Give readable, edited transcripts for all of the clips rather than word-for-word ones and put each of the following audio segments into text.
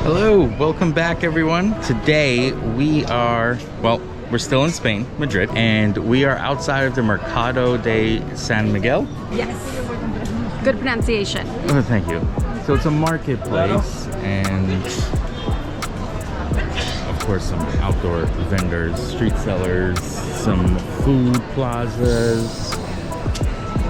Hello, welcome back everyone. Today we are, well, we're still in Spain, Madrid, and we are outside of the Mercado de San Miguel. Yes, good pronunciation. Oh, thank you. So it's a marketplace and of course some outdoor vendors, street sellers, some food plazas.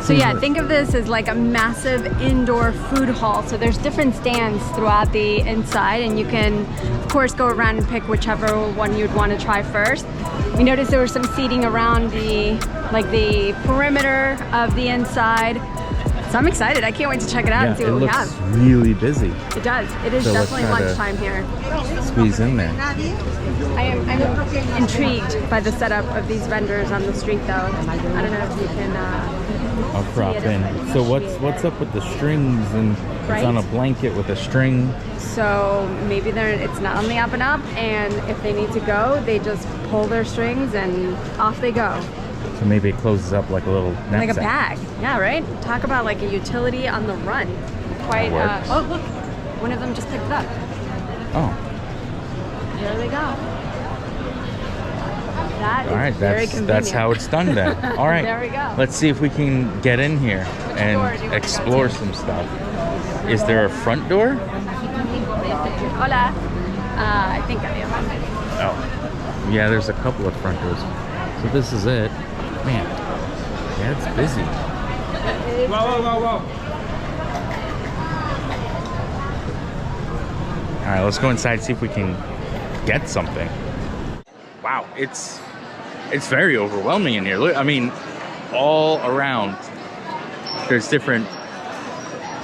So yeah, think of this as like a massive indoor food hall. So there's different stands throughout the inside and you can of course go around and pick whichever one you'd want to try first. We noticed there was some seating around the perimeter of the inside. So I'm excited. I can't wait to check it out and see what we have. It looks really busy. It does. It is definitely lunchtime here. Squeeze in there. I'm intrigued by the setup of these vendors on the street though. I don't know if you can I'll crop in. So what's up with the strings and right? It's on a blanket with a string. So maybe it's not on the up and up, and if they need to go, they just pull their strings and off they go. So maybe it closes up like a little knapsack. Like a bag. Yeah, right? Talk about like a utility on the run. Quite, oh look, one of them just picked it up. Oh. There they go. That all right, very convenient. That's how it's done then. All right, there we go. Let's see if we can get in here and explore some stuff. Is there a front door? Hola. I think I am. Oh, yeah, there's a couple of front doors. So this is it. Man, yeah, it's busy. Whoa. All right, let's go inside and see if we can get something. Wow, it's very overwhelming in here. Look, I mean, all around there's different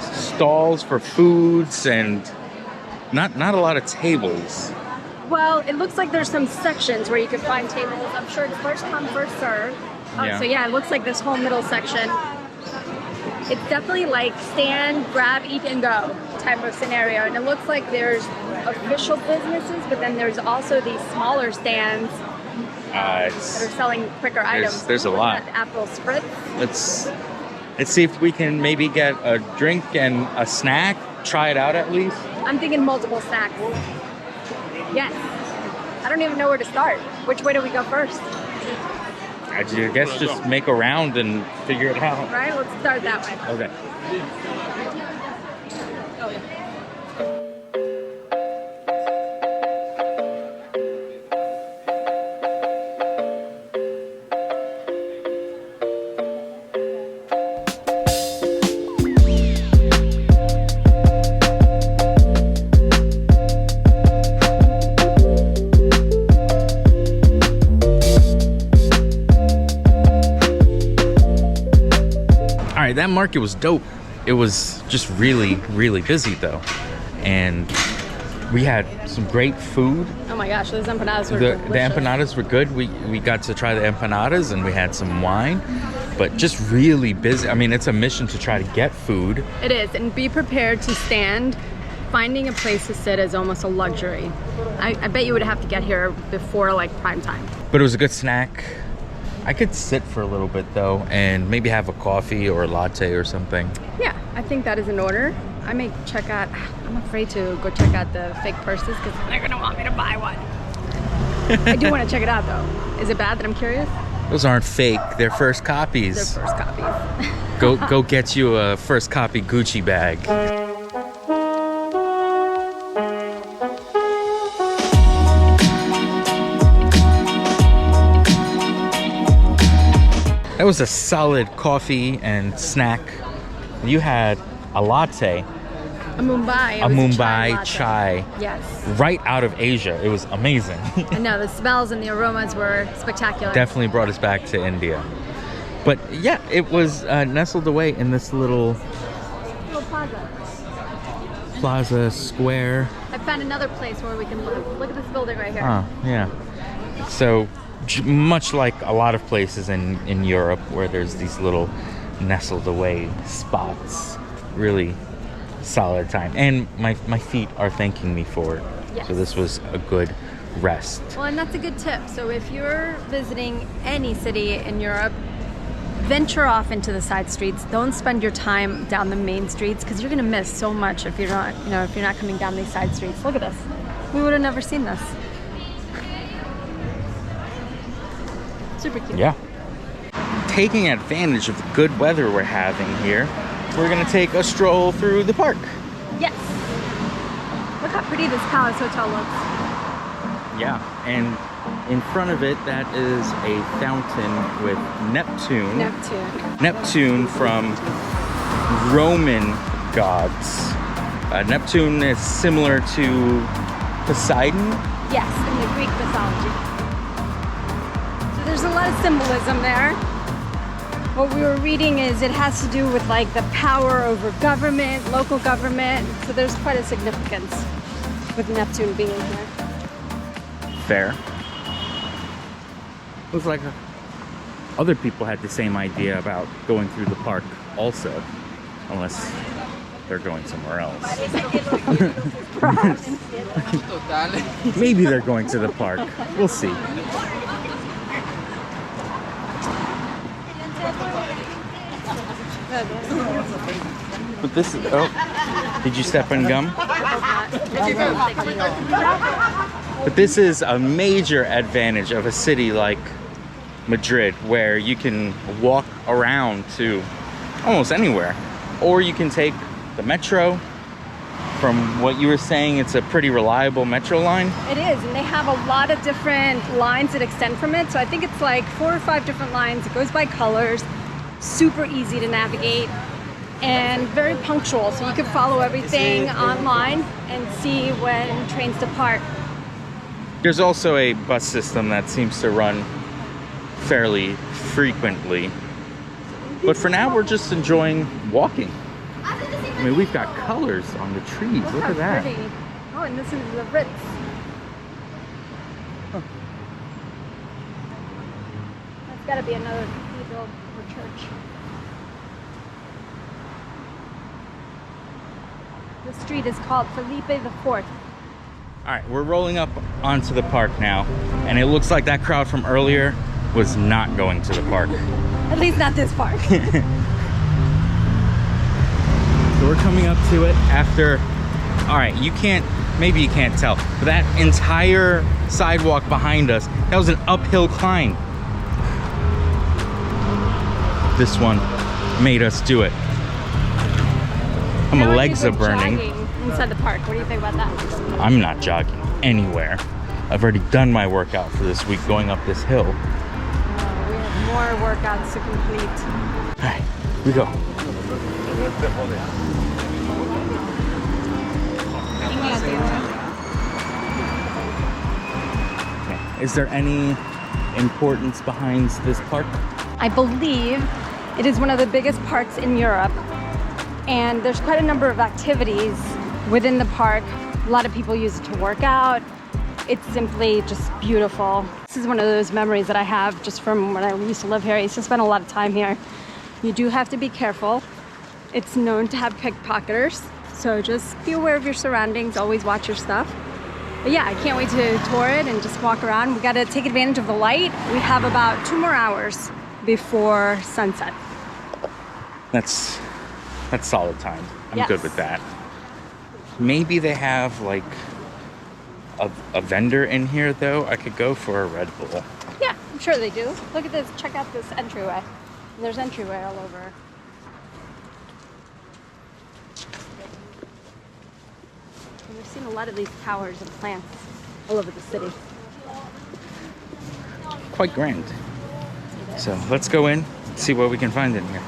stalls for foods and not a lot of tables. Well, it looks like there's some sections where you can find tables. I'm sure it's first come, first serve. Yeah. So yeah, it looks like this whole middle section. It's definitely like stand, grab, eat, and go type of scenario. And it looks like there's official businesses, but then there's also these smaller stands that are selling quicker items. There's a lot. Apple spritz. Let's see if we can maybe get a drink and a snack. Try it out at least. I'm thinking multiple snacks. Yes. I don't even know where to start. Which way do we go first? I guess just make a round and figure it out. Right? Let's start that way. Okay. That market was dope. It was just really, really busy though. And we had some great food. Oh my gosh, those empanadas were delicious. The empanadas were good. We got to try the empanadas and we had some wine, but just really busy. I mean, it's a mission to try to get food. It is, and be prepared to stand. Finding a place to sit is almost a luxury. I bet you would have to get here before like prime time. But it was a good snack. I could sit for a little bit though and maybe have a coffee or a latte or something. Yeah, I think that is in order. I may check out, I'm afraid to go check out the fake purses because they're gonna want me to buy one. I do want to check it out though. Is it bad that I'm curious? Those aren't fake, they're first copies. They're first copies. Go get you a first copy Gucci bag. That was a solid coffee and snack. You had a latte. A Mumbai. A Mumbai chai. Yes. Right out of Asia. It was amazing. I know, the smells and the aromas were spectacular. Definitely brought us back to India. But yeah, it was nestled away in this little plaza square. I found another place where we can look. Look at this building right here. Oh, yeah. So much like a lot of places in Europe where there's these little nestled away spots. Really solid time. And my feet are thanking me for it. Yes. So this was a good rest. Well, and that's a good tip. So if you're visiting any city in Europe, venture off into the side streets. Don't spend your time down the main streets because you're gonna miss so much if you're not, if you're not coming down these side streets. Look at this. We would have never seen this. Super cute. Yeah. Taking advantage of the good weather we're having here, we're gonna take a stroll through the park. Yes. Look how pretty this Palace Hotel looks. Yeah, and in front of it, that is a fountain with Neptune. Neptune from Roman gods. Neptune is similar to Poseidon. Yes, in the Greek mythology. So there's a lot of symbolism there. What we were reading is it has to do with like the power over government, local government. So there's quite a significance with Neptune being here. Fair. Looks like other people had the same idea about going through the park also, unless they're going somewhere else. Maybe they're going to the park. We'll see. But this is, oh, did you step in gum? But this is a major advantage of a city like Madrid, where you can walk around to almost anywhere, or you can take the metro. From what you were saying, it's a pretty reliable metro line. It is, and they have a lot of different lines that extend from it. So I think it's like 4 or 5 different lines. It goes by colors, super easy to navigate, and very punctual. So you can follow everything online and see when trains depart. There's also a bus system that seems to run fairly frequently. But for now, we're just enjoying walking. I mean, we've got colors on the trees. Look at that. Pretty. Oh, and this is the Ritz. Huh. That's got to be another cathedral or church. The street is called Felipe IV. All right, we're rolling up onto the park now, and it looks like that crowd from earlier was not going to the park. At least not this park. So we're coming up to it after, all right, maybe you can't tell, but that entire sidewalk behind us, that was an uphill climb. This one made us do it. My legs are burning. Inside the park, what do you think about that? I'm not jogging anywhere. I've already done my workout for this week going up this hill. We have more workouts to complete. All right, we go. Okay. Is there any importance behind this park? I believe it is one of the biggest parks in Europe, and there's quite a number of activities within the park. A lot of people use it to work out. It's simply just beautiful. This is one of those memories that I have just from when I used to live here. I used to spend a lot of time here. You do have to be careful. It's known to have pickpocketers, so just be aware of your surroundings. Always watch your stuff. But yeah, I can't wait to tour it and just walk around. We got to take advantage of the light. We have about 2 more hours before sunset. That's solid time. I'm Yes. good with that. Maybe they have like a vendor in here though. I could go for a Red Bull. Yeah, I'm sure they do. Look at this. Check out this entryway. There's entryway all over. And we've seen a lot of these towers and plants all over the city. Quite grand. So let's go in, see what we can find in here.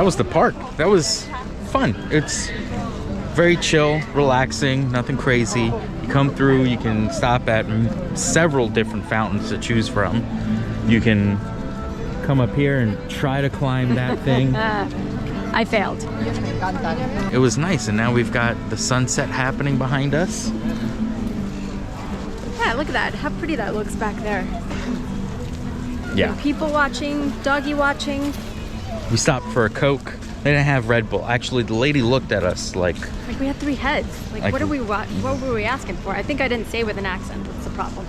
was the park. That was fun. It's very chill, relaxing, nothing crazy. You come through, you can stop at several different fountains to choose from. You can come up here and try to climb that thing. I failed. It was nice, and now we've got the sunset happening behind us. Yeah, look at that. How pretty that looks back there. Yeah. People watching, doggy watching. We stopped for a Coke. They didn't have Red Bull. Actually, the lady looked at us like we had 3 heads. Like what were we asking for? I think I didn't say with an accent. That's the problem.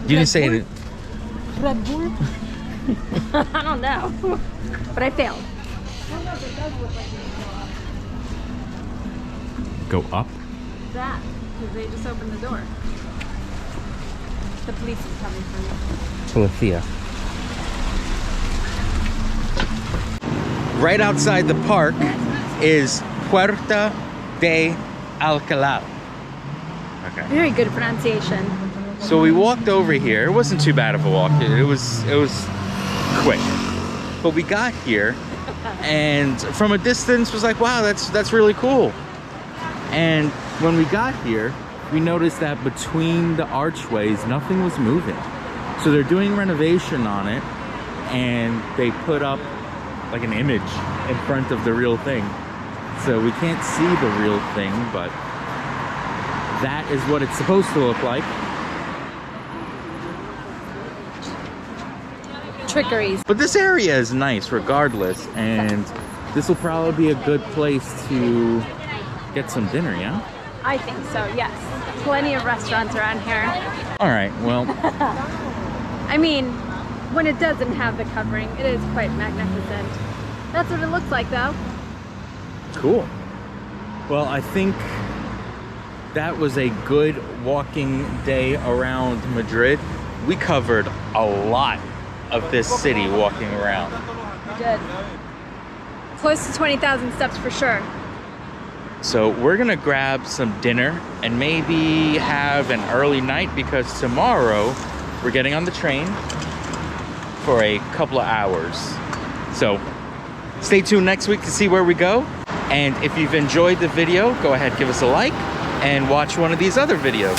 You didn't say it. Red Bull? I don't know. But I failed. Go up? That, because they just opened the door. The police is coming for me. Policia. Right outside the park is Puerta de Alcalá. Okay. Very good pronunciation. So we walked over here. It wasn't too bad of a walk. It was quick. But we got here, and from a distance was like, wow, that's really cool. And when we got here, we noticed that between the archways, nothing was moving. So they're doing renovation on it, and they put up like an image in front of the real thing. So we can't see the real thing, but that is what it's supposed to look like. Trickeries. But this area is nice regardless, and this will probably be a good place to get some dinner, yeah? I think so, yes. Plenty of restaurants around here. All right, well. I mean, when it doesn't have the covering, it is quite magnificent. That's what it looks like, though. Cool. Well, I think that was a good walking day around Madrid. We covered a lot of this city walking around. Good. Close to 20,000 steps for sure. So we're gonna grab some dinner and maybe have an early night, because tomorrow we're getting on the train for a couple of hours. So stay tuned next week to see where we go. And if you've enjoyed the video, go ahead, give us a like and watch one of these other videos.